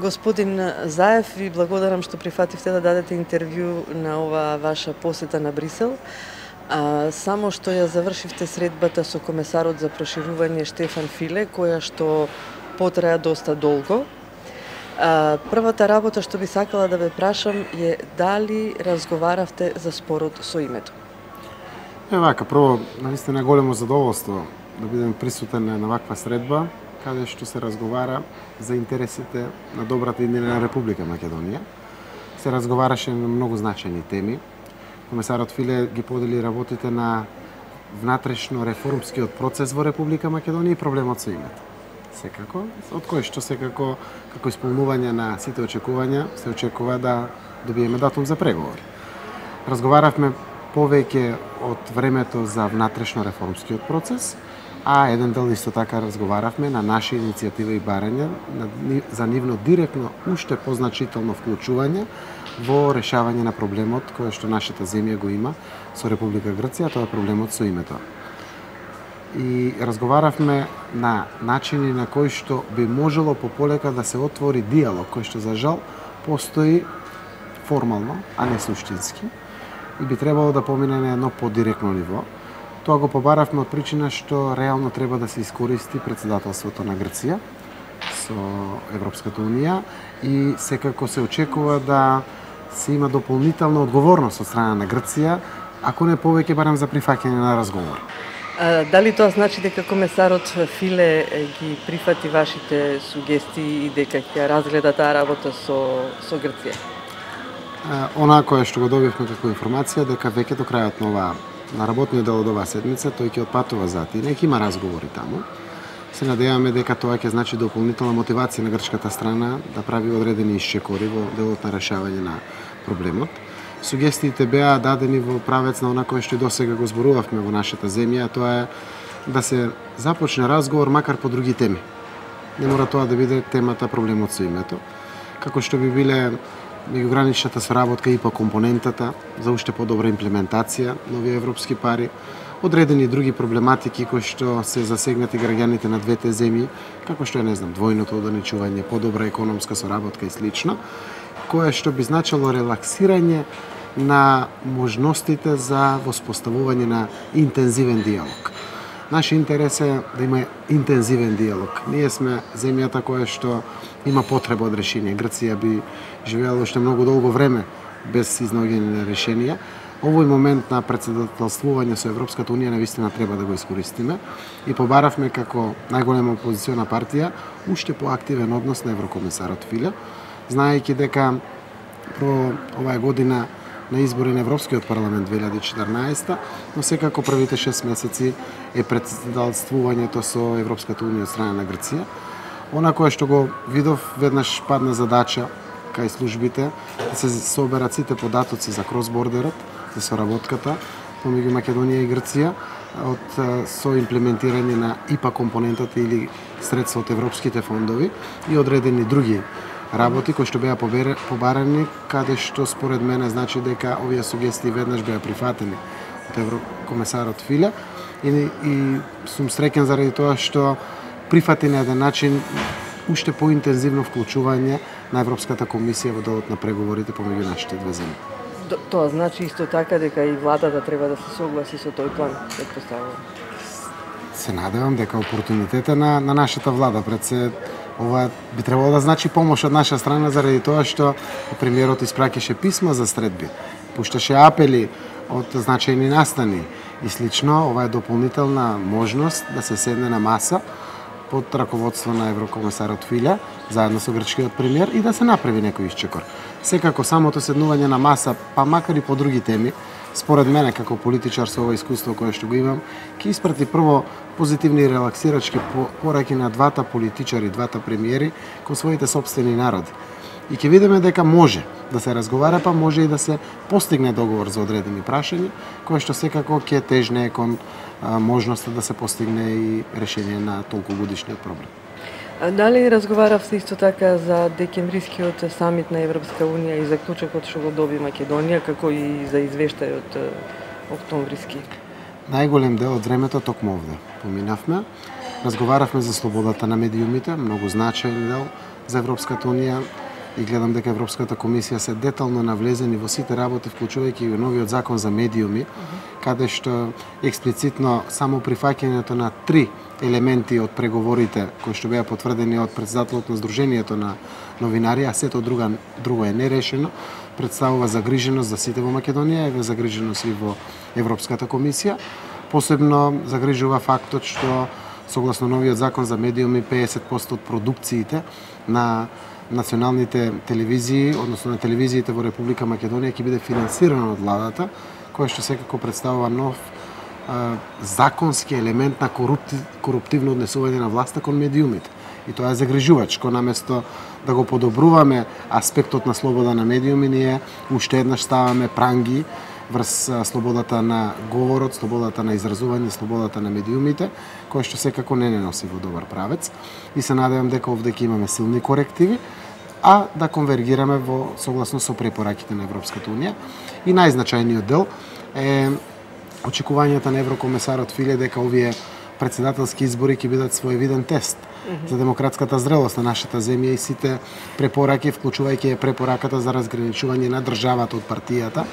Господин Заев, ви благодарам што прифативте да дадете интервју на оваа ваша посета на Брисел. Само што ја завршивте средбата со комесарот за проширување Штефан Филе, која што потраја доста долго. Првата работа што би сакала да ве прашам е дали разговаравте за спорот со името? Вака, прво, наистина големо задоволство да бидем присутен на ваква средба, каде што се разговара за интересите на добрата иднина на Република Македонија. Се разговараше на многу значајни теми. Комесарот Филе ги подели работите на внатрешно реформскиот процес во Република Македонија и проблемот со името. Секако, од кој што секако како исполнување на сите очекувања се очекува да добиеме датум за преговори. Разговаравме повеќе од времето за внатрешно реформскиот процес, а еден дел исто така разговаравме на наши иницијатива и барања за нивно директно уште позначително вклучување во решавање на проблемот кој што нашата земја го има со Република Грција, тоа е проблемот со името. И разговаравме на начини на кои што би можело пополека да се отвори диалог, кој што за жал постои формално, а не суштински, и би требало да помине на едно подиректно ниво. Тоа го побаравме од причина што реално треба да се искористи председателството на Грција со Европската унија и секако се очекува да се има дополнителна одговорност од страна на Грција, ако не повеќе барем за прифаќање на разговор. Дали тоа значи дека комесарот Филе ги прифати вашите сугестии и дека ќе разгледа таа работа со Грција? Она кое што го добивме како информација дека веќе до крајот на работниот дел од оваа седмица тој ќе отпатува за Атина и ќе има разговори таму. Се надеваме дека тоа ќе значи дополнителна мотивација на грчката страна да прави одредени исчекори во делот на решавање на проблемот. Сугестиите беа дадени во правец на она кое што и досега го зборувавме во нашата земја, а тоа е да се започне разговор макар по други теми. Не мора тоа да биде темата проблемот со името, како што би биле меѓуграничната соработка и по компонентата за уште подобра имплементација на овие европски пари, одредени други проблематики кои што се засегнати граѓаните на двете земји, како што е, не знам, двојното ограничување, подобра економска соработка и слично, кое што би значило релаксирање на можностите за воспоставување на интензивен диалог. Наш интерес е да има интензивен диалог. Ние сме земјата која што има потреба од решение. Грција би живеела уште многу долго време без изнаоѓање на решенија. Овој момент на председателствување со Европската унија навистина треба да го искористиме и побаравме како најголема опозициона партија уште поактивен однос на еврокомесарот Филе, знаејќи дека прво оваа година на избори на Европскиот парламент 2014, но секако првите 6 месеци е председателствувањето со Европската унија од страна на Грција. Она кое што го видов, веднаш падна задача кај службите да се соберат сите податоци за кросбордерот, за соработката помеѓу Македонија и Грција со имплементирање на ИПА компонентата или средства од европските фондови и одредени други работи кои што беа побарани, каде што според мене значи дека овие сугестии веднаш беа прифатени од еврокомесарот Филе и сум среќен заради тоа што прифати на еден начин уште поинтензивно вклучување на Европската комисија во делот на преговорите помеѓу нашите две земји. Тоа значи исто така дека и владата треба да се согласи со тој план, претпоставувам. Се надевам дека опортунитета на нашата влада пред се ова би требало да значи помош од наша страна заради тоа што премиерот испраќаше писма за средби, пушташе апели од значајни настани и слично. Ова е дополнителна можност да се седне на маса под раководство на еврокомесарот Филе, заедно со грчкиот премиер и да се направи некој исчекор. Секако самото седнување на маса, па макар и по други теми, според мене како политичар со ова искуство кое што го имам, ќе испрати прво позитивни и релаксирачки пораки на двата политичари, двата премиери кон своите сопствени народи. И ќе видиме дека може да се разговара, па може и да се постигне договор за одредени прашања, кое што секако ќе тежне кон можноста да се постигне и решение на толкогодишниот проблем. Дали разговаравте исто така за декемврискиот самит на Европска унија и заклучокот што го доби Македонија, како и за извештајот октомвриски? Најголем дел од времето токму овде поминавме. Разговаравме за слободата на медиумите, многу значаен дел, за Европската унија и гледам дека Европската комисија се детално навлезени во сите работи, вклучувајќи и новиот закон за медиуми, каде што експлицитно само прифаќањето на 3 елементи од преговорите кои што беа потврдени од претседателот на Сдруженијето на новинари, а сето друго е нерешено, представува загриженост за сите во Македонија и загриженост и во Европската комисија. Посебно загрижува фактот што согласно новиот закон за медиуми 50% од продукциите на националните телевизии, односно на телевизиите во Република Македонија ќе биде финансирано од владата, кој што секако представува нов законски елемент на коруптивно однесување на власта кон медиумите. И тоа е загрижувачко, наместо да го подобруваме аспектот на слобода на медиуми, ние уште еднаш ставаме пранги врз слободата на говорот, слободата на изразување, слободата на медиумите, кој што секако не носи во добар правец. И се надевам дека овде ќе имаме силни корективи, а да конвергираме во согласно со препораките на Европската унија. И најзначајниот дел е очекувањата на еврокомесарот Филе дека овие претседателски избори ќе бидат своевиден тест за демократската зрелост на нашата земја и сите препораки, вклучувајќи препораката за разграничување на државата од партијата,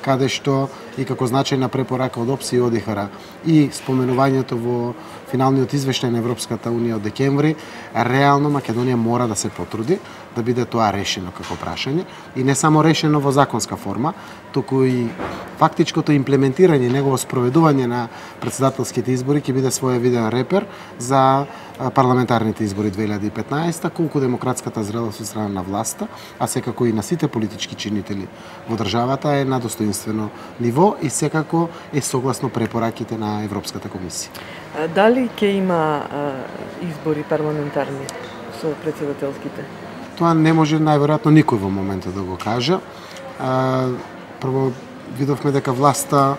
каде што и како значајна препорака од ОПСИ и ОДИХР и споменувањето во финалниот извештај на Европската унија од декември, реално Македонија мора да се потруди да биде тоа решено како прашање и не само решено во законска форма, туку и фактичкото имплементирање, негово спроведување на претседателските избори ќе биде своевиден репер за парламентарните избори 2015, колку демократската зрелост од страна на власта, а секако и на сите политички чинители во државата е на достоинствено ниво и секако е согласно препораките на Европската комисија. Дали ќе има избори парламентарни со претседателските? Тоа не може најверојатно никој во моментот да го каже. Прво видовме дека власта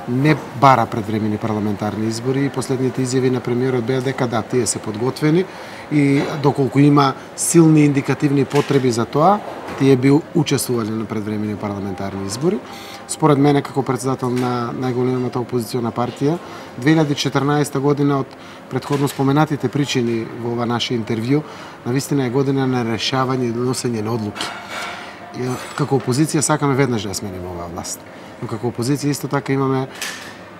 не бара предвремени парламентарни избори и последните изјави на премиерот беа дека да, тие се подготвени и доколку има силни индикативни потреби за тоа, тие би учествувале на предвремени парламентарни избори. Според мене, како председател на најголемата опозициона партија, 2014 година од претходно споменатите причини во ова наше интервју, навистина е година на решавање и доносење на одлуки. И, како опозиција сакаме веднаш да смениме оваа власт. Но како опозиција исто така имаме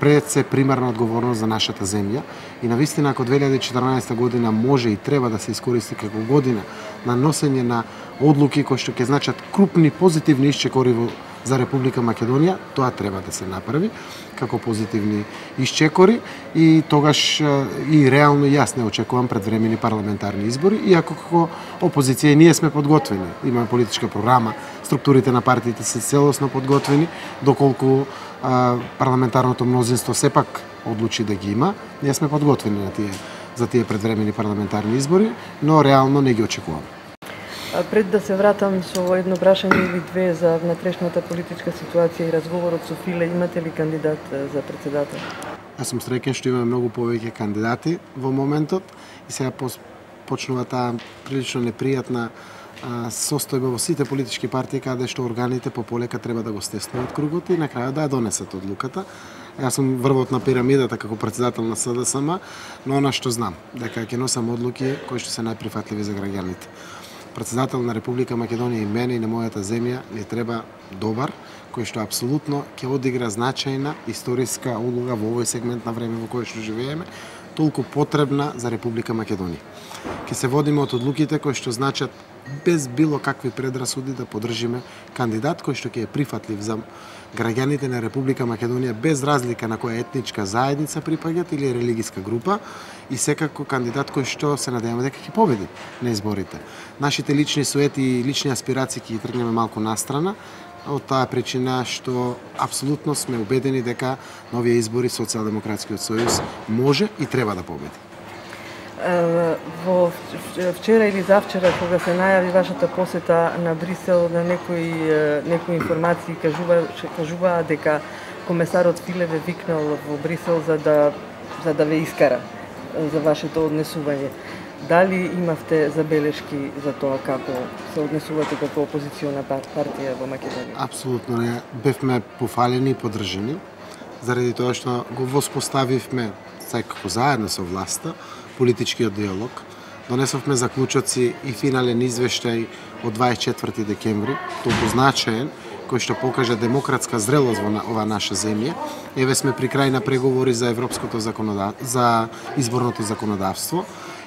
пред се примарна одговорност за нашата земја и навистина ако 2014 година може и треба да се искористи како година на носење на одлуки кои што ќе значат крупни позитивни исчекори за Република Македонија, тоа треба да се направи како позитивни исчекори и тогаш и реално јас не очекувам предвремени парламентарни избори, иако како опозиција ние сме подготвени. Имаме политичка програма, структурите на партиите се целосно подготвени, доколку парламентарното мнозинство сепак одлучи да ги има, ние сме подготвени за тие предвремени парламентарни избори, но реално не ги очекувам. Пред да се вратам со едно прашање или две за внатрешната политичка ситуација и разговорот со Филе, имате ли кандидат за претседател? Јас сум среќен што имаме многу повеќе кандидати во моментот и сега почнува таа прилично непријатна состојба во сите политички партии каде што органите пополека треба да го стеснуваат кругот и на крајот да ја донесат одлуката. Јас сум врвот на пирамидата како претседател на СДСМ, но она што знам, дека ќе носам одлуки кои што се најприфатливи за граѓаните. Претседател на Република Македонија и мене и на мојата земја ни треба добар, кој што апсолутно ќе одигра значајна историска улога во овој сегмент на време во кој што живееме, толку потребна за Република Македонија. Ќе се водиме од одлуките кои што значат без било какви предрасуди да поддржиме кандидат кој што ќе е прифатлив за граѓаните на Република Македонија без разлика на која етничка заедница припаѓаат или религиска група и секако кандидат кој што се надеваме дека ќе победи на изборите. Нашите лични суети и лични аспирации ќе ги тргнеме малку настрана од таа причина што апсолутно сме убедени дека на овие избори Социјалдемократскиот сојуз може и треба да победи. Во вчера или завчера кога се најави вашата посета на Брисел, на некои информации кажуваа дека комесарот Филе ве викнал во Брисел за да ве искара за вашето однесување. Дали имавте забелешки за тоа како се однесувате како опозициона партија во Македонија? Апсолутно не. Бевме пофалени и поддржани заради тоа што го воспоставивме секако заедно со власта политичкиот диалог, Донесовме заклучоци и финален извештај од 24 декември, толку значаен, кој што покажа демократска зрелост во ова наша земја. Еве сме при крај на преговори за за изборното законодавство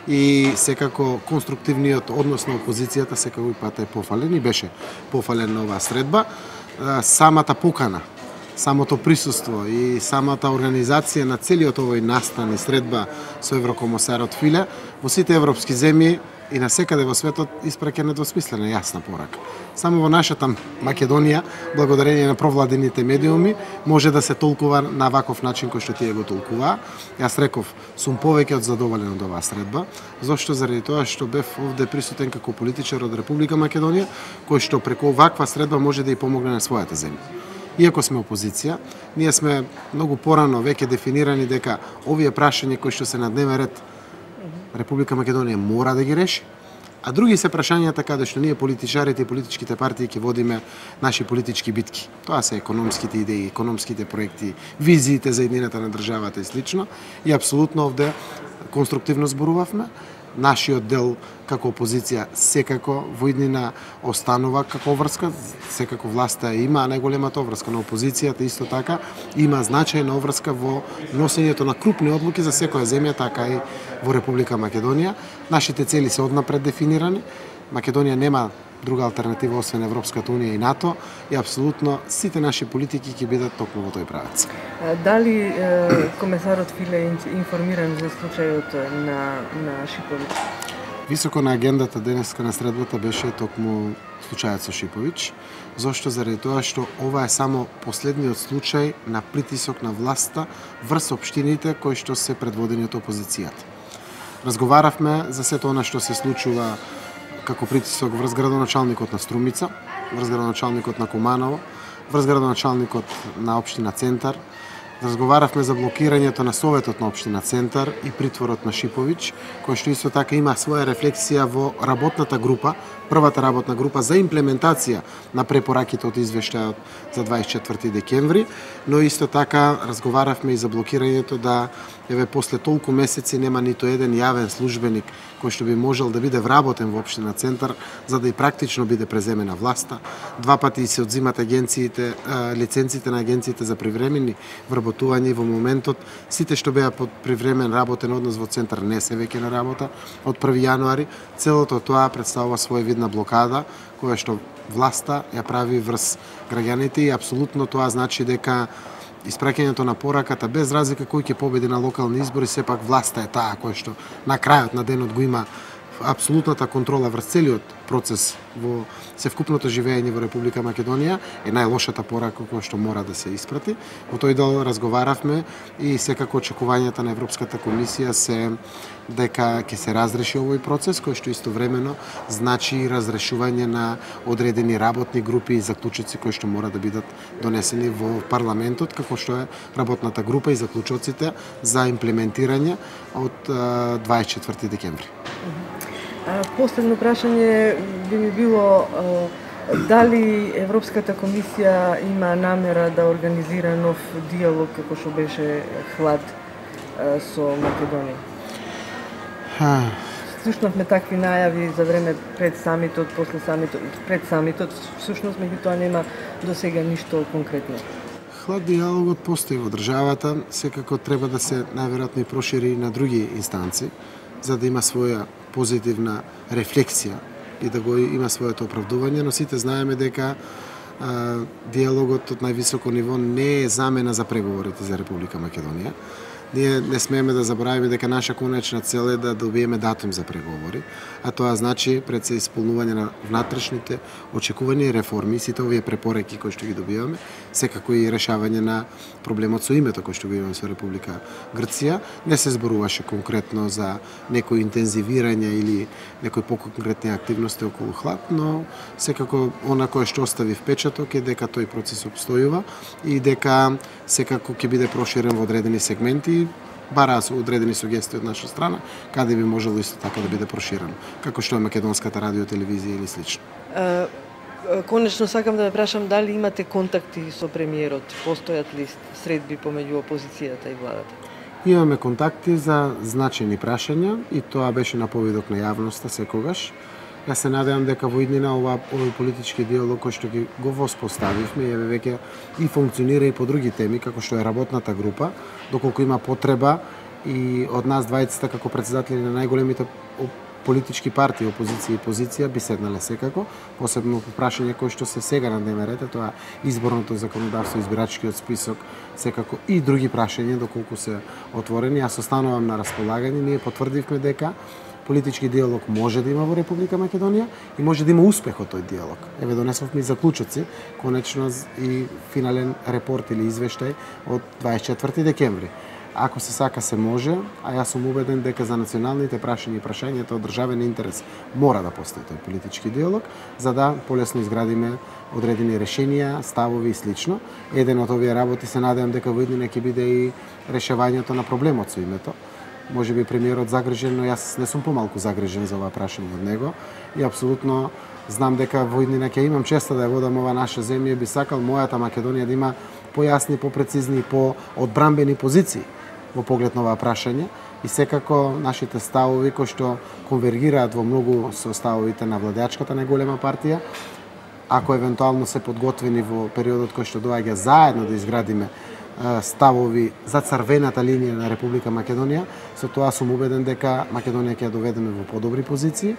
и секако конструктивниот однос на опозицијата секако пат е пофален и беше пофален на оваа средба. Самата покана, самото присуство и самата организација на целиот овој настан и средба со еврокомисарот Филе во сите европски земји и на секаде во светот испраќа недвосмислена јасна порака. Само во нашата Македонија, благодарение на провладените медиуми, може да се толкува на ваков начин кој што тие го толкуваа. Јас реков, сум повеќе од задоволен од оваа средба, зашто заради тоа што бев овде присутен како политичар од Република Македонија, кој што преку ваква средба може да ја помогне на својата земја. Иако сме опозиција, ние сме многу порано веќе дефинирани дека овие прашања кои што се на дневен ред Република Македонија мора да ги реши, а други се прашањата каде што ние политичарите и политичките партии ќе водиме наши политички битки. Тоа се економските идеи, економските проекти, визиите за иднината на државата и слично. И апсолутно овде конструктивно зборувавме. Нашиот дел како опозиција секако во иднина останува како обврска, секако власта има најголемата обврска на опозицијата, исто така има значајна обврска во носењето на крупни одлуки за секоја земја, така и во Република Македонија. Нашите цели се однапред дефинирани. Македонија нема друга алтернатива освен Европската унија и НАТО и апсолутно сите наши политики ќе бидат токму во тој правец. Дали комесарот Филе е информиран за случајот на Шиповиќ? Високо на агендата денеска на средбата беше токму случајот со Шиповиќ. Зошто? Заради тоа што ова е само последниот случај на притисок на власта врз општините кои што се предводени од опозицијата. Разговаравме за сето она што се случува како притисок врз градоначалникот на Струмица, врз градоначалникот на Куманово, врз градоначалникот на општина Центар. Разговаравме за блокирањето на Советот на општина Центар и притворот на Шиповиќ, кој што исто така има своја рефлексија во работната група, првата работна група за имплементација на препораките од извештајот за 24 декември, но исто така разговаравме и за блокирањето да еве после толку месеци нема ниту еден јавен службеник кој што би можел да биде вработен во општина Центар за да и практично биде преземена власта. Два пати се одзимат лиценците на агенциите за привремени вработување и во моментот сите што беа под привремен работен однос во Центар не се веќе на работа од 1 јануари. Целото тоа представува своевидна блокада која што власта ја прави врз граѓаните и апсолутно тоа значи дека испраќањето на пораката без разлика кој ќе победи на локални избори, сепак власта е таа која што на крајот на денот го има апсолутната контрола врз целиот процес во севкупното живење во Република Македонија е најлошата порака која што мора да се испрати. Во тој дел разговаравме и секако очекувањата на Европската комисија се дека ќе се разреши овој процес, кој што истовремено значи и разрешување на одредени работни групи и заклучоци кои што мора да бидат донесени во парламентот, како што е работната група и заклучоците за имплементирање од 24 декември. Последно прашање би ми било дали Европската комисија има намера да организира нов диалог како што беше ХЛАД со Македонија? Слушнавме такви најави за време пред самитот, после самитот, пред самитот, всушност меѓутоа нема до сега ништо конкретно. ХЛАД диалогот постои во државата, секако треба да се најверојатно и прошири на други инстанци, за да има своја позитивна рефлексија и да го има своето оправдување, но сите знаеме дека диалогот од највисоко ниво не е замена за преговорите за Република Македонија. Ние не смееме да заборавиме дека наша конечна цел е да добиеме датум за преговори, а тоа значи пред се исполнување на внатрешните очекувани реформи, сите овие препораки кои што ги добиваме, секако и решавање на проблемот со името кој што го имаме со Република Грција. Не се зборуваше конкретно за некој интензивирање или некои поконкретни активности околу ХЛАД, но секако она кое што остави впечаток е дека тој процес обстојува и дека секако ќе биде проширен во одредени сегменти, бараа се одредени сугестии од наша страна, каде би можело исто така да биде проширено, како што е македонската радиотелевизија или слично. Конечно сакам да ве прашам дали имате контакти со премиерот, постојат ли средби помеѓу опозицијата и владата? Имаме контакти за значајни прашања и тоа беше на повидок на јавноста секогаш. Јас се надевам дека во иднина овој политички диалог кој што го воспоставивме еве веќе и функционира и по други теми како што е работната група, доколку има потреба и од нас двајцата како претседатели на најголемите политички партии, опозиција и позиција би седнале секако, посебно по прашање кои што се сега на дневен ред, тоа изборното законодавство, избирачкиот список, секако и други прашања доколку се отворени. Јас останувам на располагање. Ние потврдивме дека политички диалог може да има во Република Македонија и може да има успех од тој диалог. Еве донесовме и заклучоци, конечно и финален репорт или извештај од 24 декември. Ако се сака се може, а јас сум убеден дека за националните прашања и прашањата од државен интерес мора да постои тој политички диалог, за да полесно изградиме одредени решенија, ставови и слично. Еден од овие работи се надевам дека во иднина ќе биде и решавањето на проблемот со името. Може би премиерот загрижен, но јас не сум помалку загрижен за ова прашање од него и апсолутно знам дека во иднина ќе имам честа да ја водам ова наша земја и би сакал мојата Македонија да има појасни, попрецизни и поодбранбени позиции во поглед на оваа прашање и секако нашите ставови кои што конвергираат во многу со ставовите на владеачката најголема партија, ако евентуално се подготвени во периодот кој што доаѓа заедно да изградиме ставови за црвената линија на Република Македонија, со тоа сум убеден дека Македонија ќе ја доведеме во подобри позиции,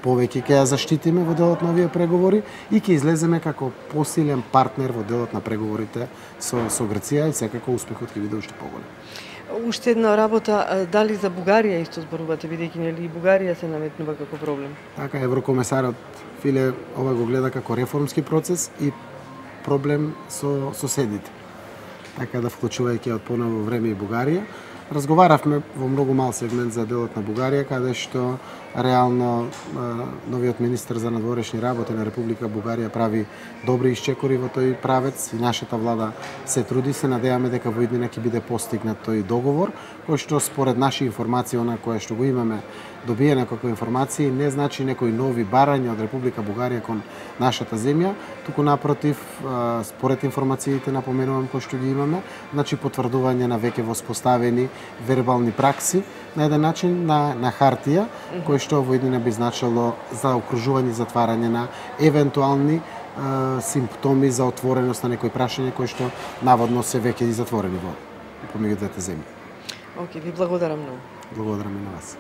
повеќе ќе ја заштитиме во делот на овие преговори и ќе излеземе како посилен партнер во делот на преговорите со Грција и секако успехот ќе биде уште поголем. Уште една работа, дали за Бугарија исто зборувате, бидејќи нели и Бугарија се наметнува како проблем? Така, еврокомесарот Филе ова го гледа како реформски процес и проблем со соседите. Така да вклучувајќи од поново време и Бугарија. Разговаравме во многу мал сегмент за делот на Бугарија, каде што реално новиот министер за надворешни работи на Република Бугарија прави добри исчекори во тој правец и нашата влада се труди. Се надеваме дека во иднина ќе биде постигнат тој договор, кој што според наши информации, она која што го имаме добиена како информации, не значи некои нови барања од Република Бугарија кон нашата земја, туку напротив, според информациите напоменувам кои што ги имаме, значи потврдување на веќе воспоставени вербални пракси на еден начин на хартија, кој што во иднина би значило за окружување и затварање на евентуални симптоми за отвореност на некои прашања кои што наводно се веќе и затворени во помеѓу двете земји. Океј, ви благодарам многу. Благодарам и на вас.